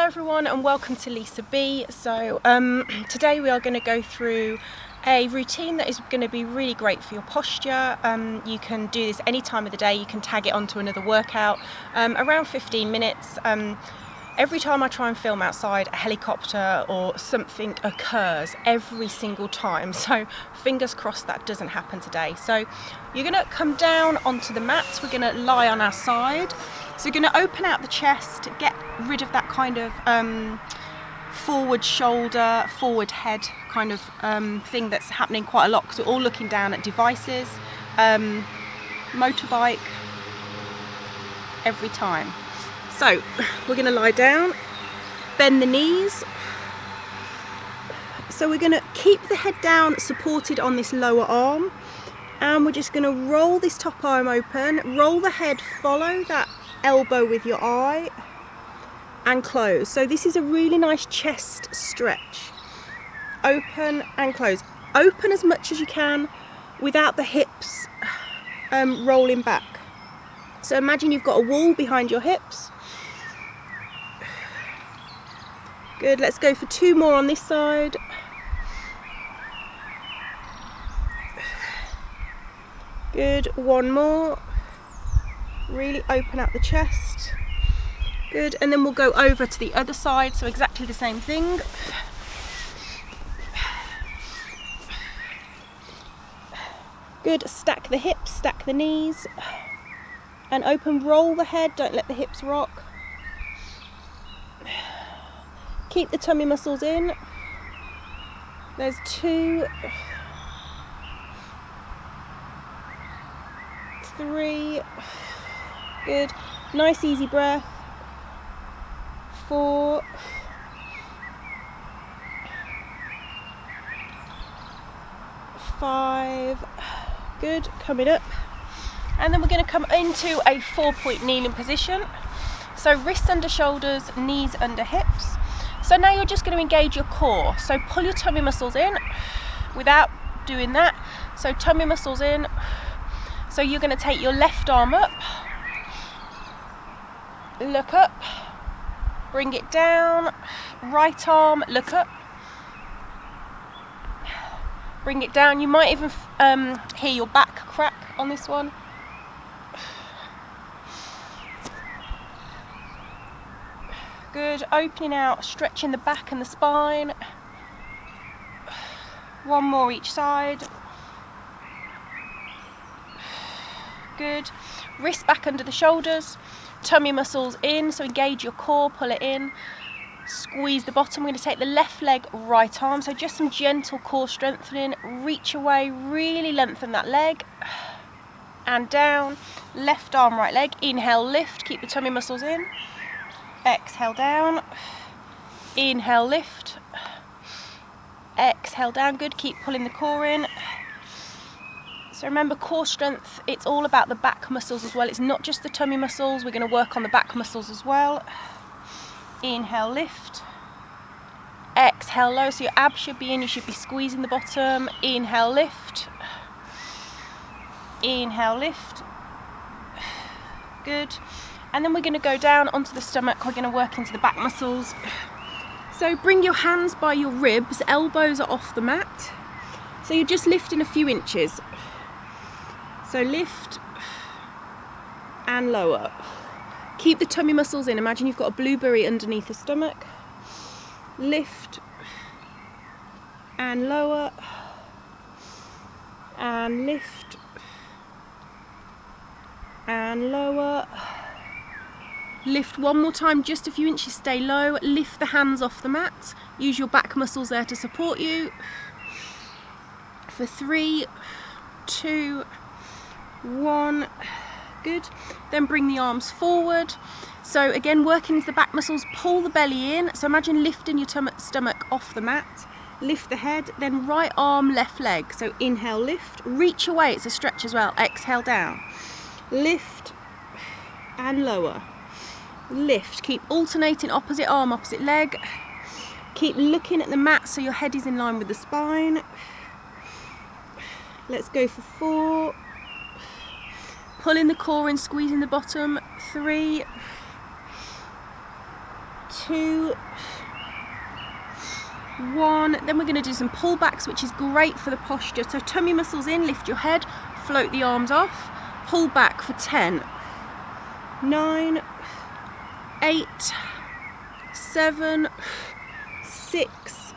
everyone and welcome to Lisa B. So today we are going to go through a routine that is going to be really great for your posture. You can do this any time of the day, you can tag it onto another workout, around 15 minutes. Every time I try and film outside, a helicopter or something occurs every single time. So fingers crossed that doesn't happen today. So you're going to come down onto the mat. We're going to lie on our side. So you're going to open out the chest, get rid of that kind of forward shoulder, forward head kind of thing that's happening quite a lot because we're all looking down at devices, motorbike, every time. So we're going to lie down, bend the knees. So we're going to keep the head down, supported on this lower arm, and we're just going to roll this top arm open, roll the head, follow that elbow with your eye, and close. So this is a really nice chest stretch. Open and close. Open as much as you can without the hips rolling back. So imagine you've got a wall behind your hips. Good, let's go for 2 more on this side. Good, 1 more. Really open up the chest. Good, and then we'll go over to the other side, so exactly the same thing. Good, stack the hips, stack the knees, and open, roll the head, don't let the hips rock. Keep the tummy muscles in. There's 2, 3, good, nice easy breath, 4, 5, good, coming up, and then we're going to come into a 4-point kneeling position. So wrists under shoulders, knees under hips. So now you're just going to engage your core. So pull your tummy muscles in without doing that. So tummy muscles in. So you're going to take your left arm up, look up, bring it down, right arm, look up, bring it down. You might even hear your back crack on this one. Good, opening out, stretching the back and the spine. 1 more each side. Good, wrist back under the shoulders, tummy muscles in, so engage your core, pull it in, squeeze the bottom. We're going to take the left leg, right arm, so just some gentle core strengthening, reach away, really lengthen that leg, and down, left arm, right leg, inhale, lift, keep the tummy muscles in. Exhale down, inhale lift, exhale down, good, keep pulling the core in. So remember, core strength, it's all about the back muscles as well, it's not just the tummy muscles, we're going to work on the back muscles as well. Inhale lift, exhale low, so your abs should be in, you should be squeezing the bottom. Inhale lift, inhale lift, good. And then we're going to go down onto the stomach, we're going to work into the back muscles. So bring your hands by your ribs, elbows are off the mat. So you're just lifting a few inches. So lift and lower. Keep the tummy muscles in, imagine you've got a blueberry underneath the stomach. Lift and lower. And lift and lower. Lift 1 more time, just a few inches, stay low, lift the hands off the mat, use your back muscles there to support you. For 3, 2, 1, good. Then bring the arms forward. So again, working into the back muscles, pull the belly in, so imagine lifting your stomach off the mat, lift the head, then right arm, left leg. So inhale, lift, reach away, it's a stretch as well, exhale down, lift and lower. Lift, keep alternating opposite arm, opposite leg. Keep looking at the mat so your head is in line with the spine. Let's go for 4. Pulling the core in, squeezing the bottom. 3, 2, 1. Then we're going to do some pullbacks, which is great for the posture. So tummy muscles in, lift your head, float the arms off, pull back for 10, 9, 8, 7, 6,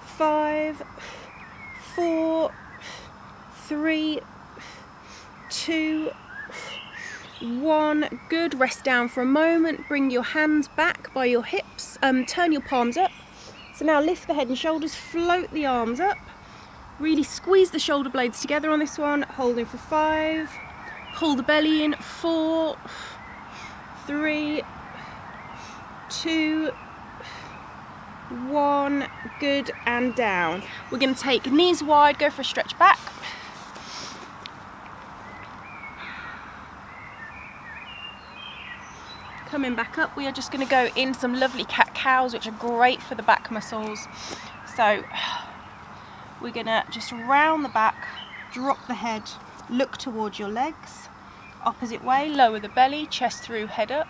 5, 4, 3, 2, 1. Good. Rest down for a moment. Bring your hands back by your hips. Turn your palms up. So now lift the head and shoulders, float the arms up. Really squeeze the shoulder blades together on this one. Holding for 5. Pull the belly in. 4, 3, 2, 1. Good. And down. We're going to take knees wide, go for a stretch back. Coming back up, we are just going to go in some lovely cat-cows, which are great for the back muscles. So we're going to just round the back, drop the head, look towards your legs. Opposite way, lower the belly, chest through, head up.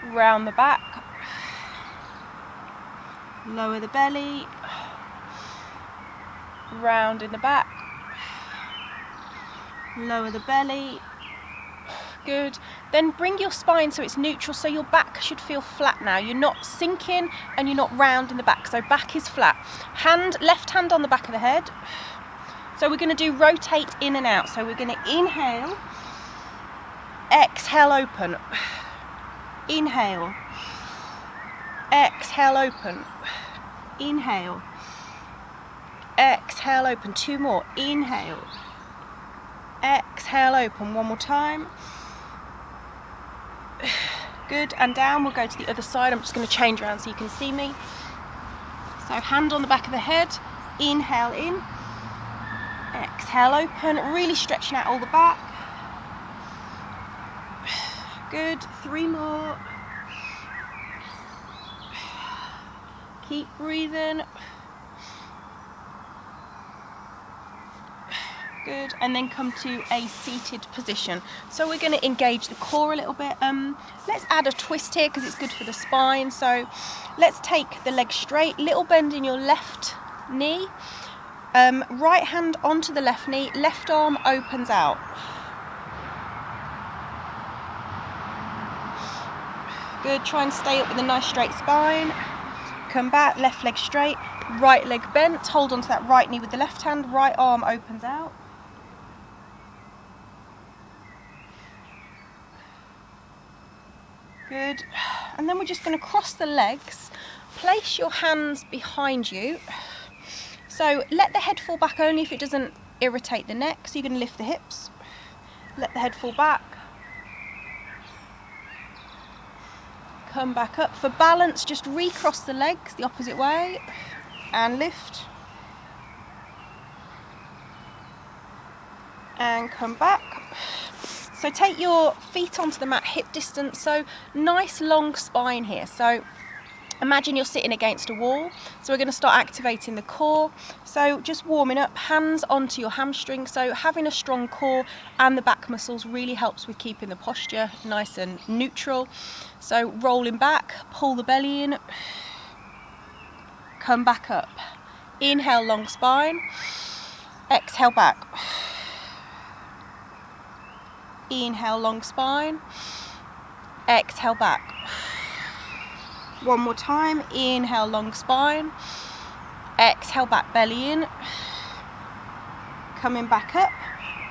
Round the back, lower the belly, round in the back, lower the belly. Good. Then bring your spine so it's neutral, so your back should feel flat now. You're not sinking and you're not round in the back, so back is flat. Left hand on the back of the head. So we're going to do rotate in and out. So we're going to inhale, exhale, open. Inhale, exhale, open. Inhale, exhale, open. 2 more. Inhale, exhale, open. 1 more time. Good. And down. We'll go to the other side. I'm just going to change around so you can see me. So hand on the back of the head. Inhale in. Exhale, open. Really stretching out all the back. Good. 3 more. Keep breathing. Good. And then come to a seated position. So we're going to engage the core a little bit. Let's add a twist here because it's good for the spine. So let's take the leg straight, little bend in your left knee, right hand onto the left knee, left arm opens out. Good. Try and stay up with a nice straight spine. Come back, left leg straight, right leg bent, hold onto that right knee with the left hand, right arm opens out. Good. And then we're just going to cross the legs, place your hands behind you. So let the head fall back only if it doesn't irritate the neck. So you're going to lift the hips, let the head fall back. Come back up. For balance, just recross the legs the opposite way and lift. And come back. So take your feet onto the mat, hip distance. So nice long spine here. So imagine you're sitting against a wall. So we're going to start activating the core. So just warming up, hands onto your hamstring. So having a strong core and the back muscles really helps with keeping the posture nice and neutral. So rolling back, pull the belly in, come back up. Inhale, long spine. Exhale, back. Inhale, long spine. Exhale, back. 1 more time. Inhale, long spine. Exhale, back, belly in. Coming back up.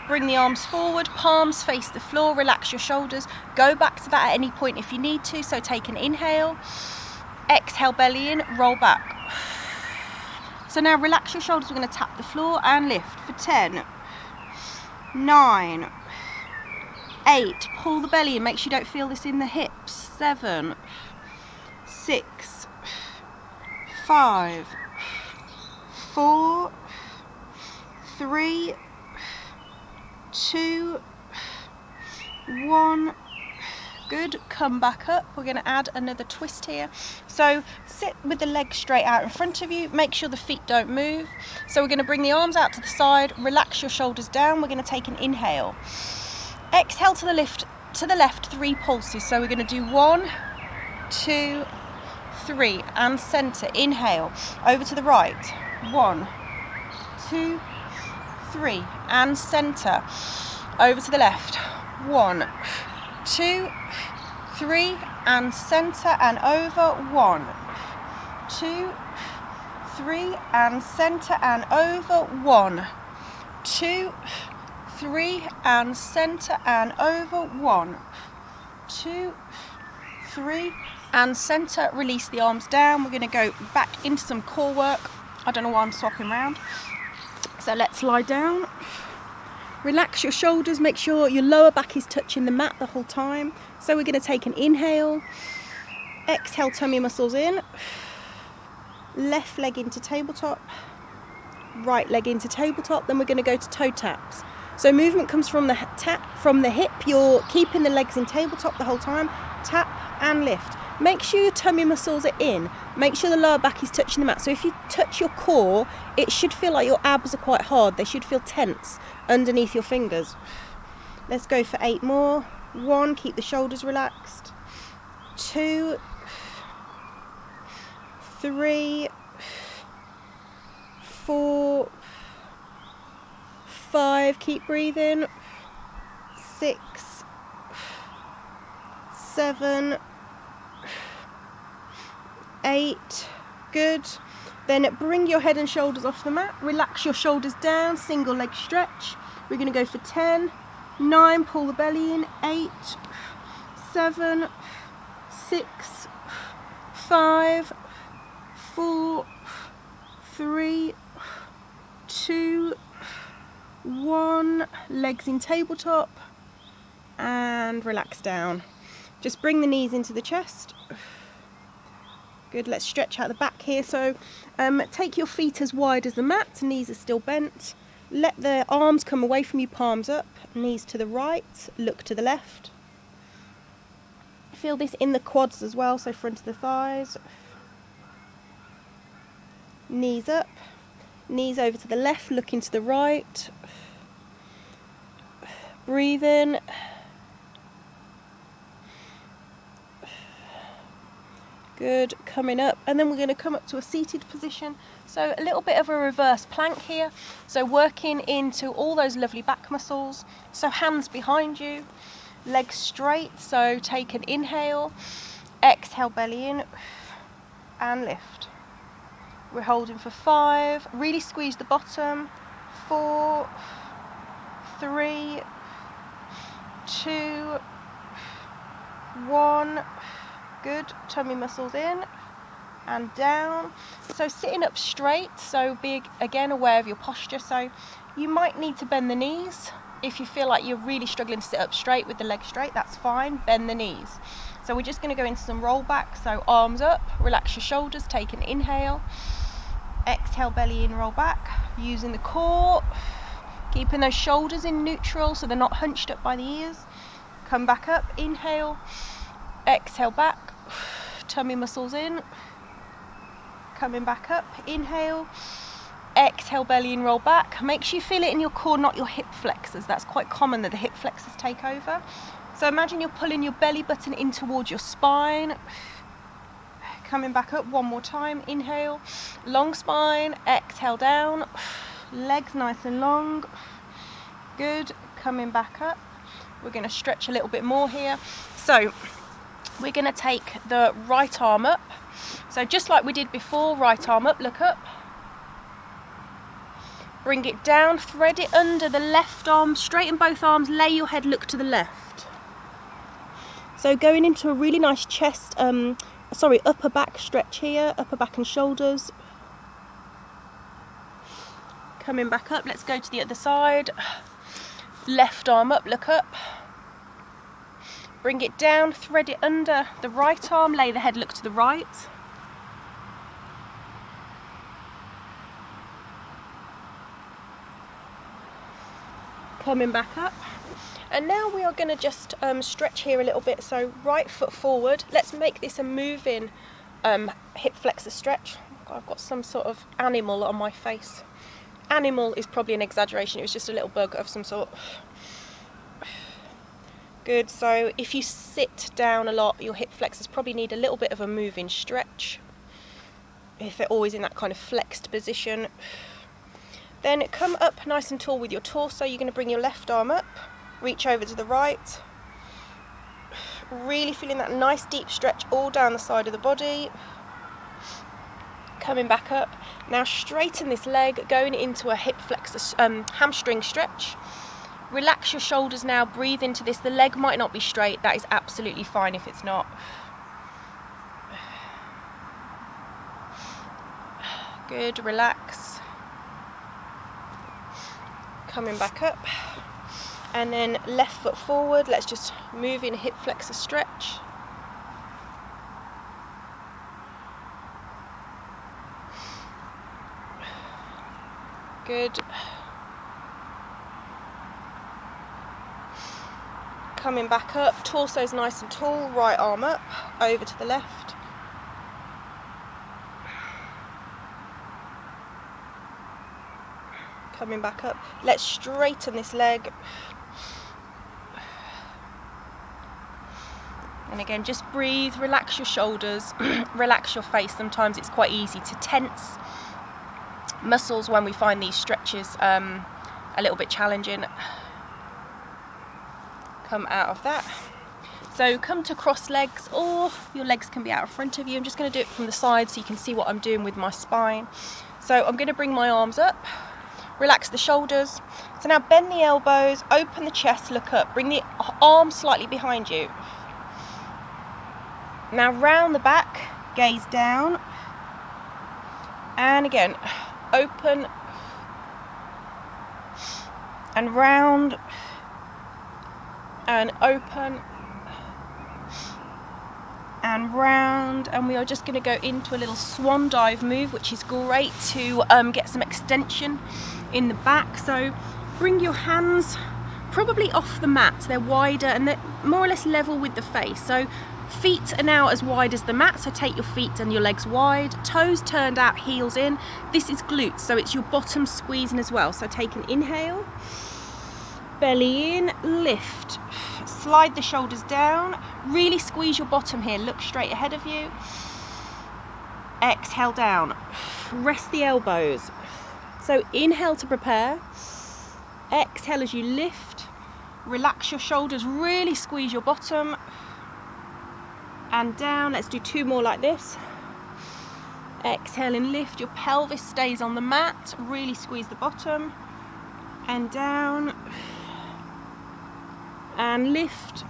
Bring the arms forward, palms face the floor, relax your shoulders. Go back to that at any point if you need to. So take an inhale. Exhale, belly in, roll back. So now relax your shoulders. We're going to tap the floor and lift for 10, 9, 8. Pull the belly in. Make sure you don't feel this in the hips. 7, 6, 5, 4, 3, 2, 1. Good. Come back up. We're going to add another twist here. So sit with the legs straight out in front of you. Make sure the feet don't move. So we're going to bring the arms out to the side. Relax your shoulders down. We're going to take an inhale. Exhale to the left 3 pulses. So we're going to do 1, 2, 3, and center. Inhale, over to the right. 1, 2, 3, and center. Over to the left. 1, 2, 3, and center, and over. 1, 2, 3, and center, and over. 1, 2, 3, and center, and over. 1, 2, 3, and center. Release the arms down. We're going to go back into some core work. I don't know why I'm swapping around. So let's lie down. Relax your shoulders. Make sure your lower back is touching the mat the whole time. So we're going to take an inhale. Exhale, tummy muscles in. Left leg into tabletop. Right leg into tabletop. Then we're going to go to toe taps. So movement comes from the hip. You're keeping the legs in tabletop the whole time. Tap and lift. Make sure your tummy muscles are in. Make sure the lower back is touching the mat. So if you touch your core, it should feel like your abs are quite hard. They should feel tense underneath your fingers. Let's go for 8 more. 1, keep the shoulders relaxed. 2, 3, 4, 5, keep breathing. 6, 7, 8, good. Then bring your head and shoulders off the mat. Relax your shoulders down, single leg stretch. We're going to go for 10, 9, pull the belly in. 8, 7, 6, 5, 4, 3, 2, 1. Legs in tabletop and relax down. Just bring the knees into the chest. Good, let's stretch out the back here. So take your feet as wide as the mat, knees are still bent. Let the arms come away from you, palms up, knees to the right, look to the left. Feel this in the quads as well, so front of the thighs. Knees up, knees over to the left, looking to the right. Breathe in. Good, coming up, and then we're going to come up to a seated position. So a little bit of a reverse plank here. So working into all those lovely back muscles. So hands behind you, legs straight. So take an inhale, exhale, belly in, and lift. We're holding for 5. Really squeeze the bottom. 4, 3, 2, 1. Good, tummy muscles in and down. So sitting up straight, so be again aware of your posture. So you might need to bend the knees. If you feel like you're really struggling to sit up straight with the legs straight, that's fine, bend the knees. So we're just going to go into some roll back. So arms up, relax your shoulders, take an inhale, exhale, belly in, roll back, using the core, keeping those shoulders in neutral so they're not hunched up by the ears. Come back up, inhale, exhale back, tummy muscles in, coming back up, inhale, exhale, belly in, roll back. Make sure you feel it in your core, not your hip flexors. That's quite common that the hip flexors take over. So imagine you're pulling your belly button in towards your spine. Coming back up one more time, inhale, long spine, exhale down, legs nice and long, good, coming back up. We're going to stretch a little bit more here. So we're going to take the right arm up. So just like we did before, right arm up, look up. Bring it down, thread it under the left arm, straighten both arms, lay your head, look to the left. So going into a really nice chest, upper back stretch here, upper back and shoulders. Coming back up, let's go to the other side. Left arm up, look up. Bring it down, thread it under the right arm, lay the head, look to the right. Coming back up. And now we are going to just stretch here a little bit. So right foot forward. Let's make this a moving hip flexor stretch. I've got some sort of animal on my face. Animal is probably an exaggeration. It was just a little bug of some sort. Good, so if you sit down a lot, your hip flexors probably need a little bit of a moving stretch. If they're always in that kind of flexed position. Then come up nice and tall with your torso. You're going to bring your left arm up, reach over to the right. Really feeling that nice deep stretch all down the side of the body. Coming back up. Now straighten this leg, going into a hip flexor, hamstring stretch. Relax your shoulders now, breathe into this. The leg might not be straight, that is absolutely fine if it's not. Good, relax. Coming back up. And then left foot forward, let's just move in a hip flexor stretch. Good. Coming back up, torso's nice and tall, right arm up, over to the left. Coming back up. Let's straighten this leg. And again, just breathe, relax your shoulders, relax your face. Sometimes it's quite easy to tense muscles when we find these stretches a little bit challenging. Come out of that. So come to cross legs, or your legs can be out in front of you. I'm just going to do it from the side so you can see what I'm doing with my spine. So I'm going to bring my arms up, relax the shoulders. So now bend the elbows, open the chest, look up, bring the arms slightly behind you. Now round the back, gaze down, and again open and round and open and round, and we are just going to go into a little swan dive move, which is great to get some extension in the back. So bring your hands probably off the mat, they're wider and they're more or less level with the face. So feet are now as wide as the mat, so take your feet and your legs wide, toes turned out, heels in. This is glutes, so it's your bottom squeezing as well. So take an inhale, belly in, lift, slide the shoulders down, really squeeze your bottom here, look straight ahead of you. Exhale down, rest the elbows. So inhale to prepare, exhale as you lift, relax your shoulders, really squeeze your bottom, and down. Let's do two more like this. Exhale and lift, your pelvis stays on the mat, really squeeze the bottom, and down, and lift,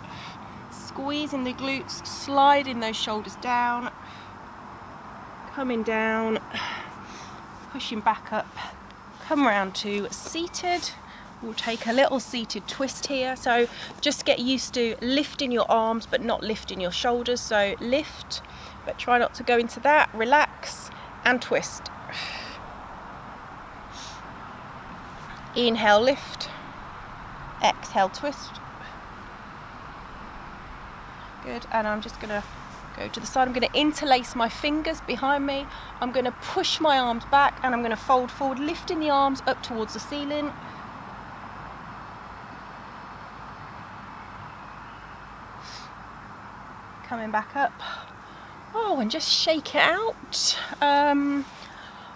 squeezing the glutes, sliding those shoulders down, coming down, pushing back up, come round to seated. We'll take a little seated twist here. So just get used to lifting your arms but not lifting your shoulders. So lift, but try not to go into that. Relax and twist. Inhale, lift. Exhale, twist. Good, and I'm just gonna go to the side. I'm gonna interlace my fingers behind me. I'm gonna push my arms back and I'm gonna fold forward, lifting the arms up towards the ceiling. Coming back up. Oh, and just shake it out. I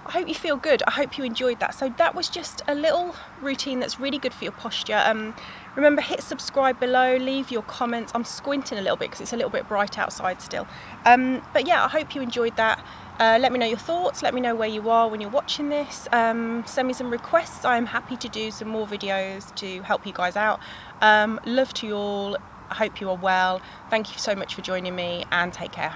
hope you feel good. I hope you enjoyed that. So that was just a little routine that's really good for your posture. Remember, hit subscribe below, leave your comments. I'm squinting a little bit because it's a little bit bright outside still. But yeah, I hope you enjoyed that. Let me know your thoughts. Let me know where you are when you're watching this. Send me some requests. I'm happy to do some more videos to help you guys out. Love to you all. I hope you are well. Thank you so much for joining me, and take care.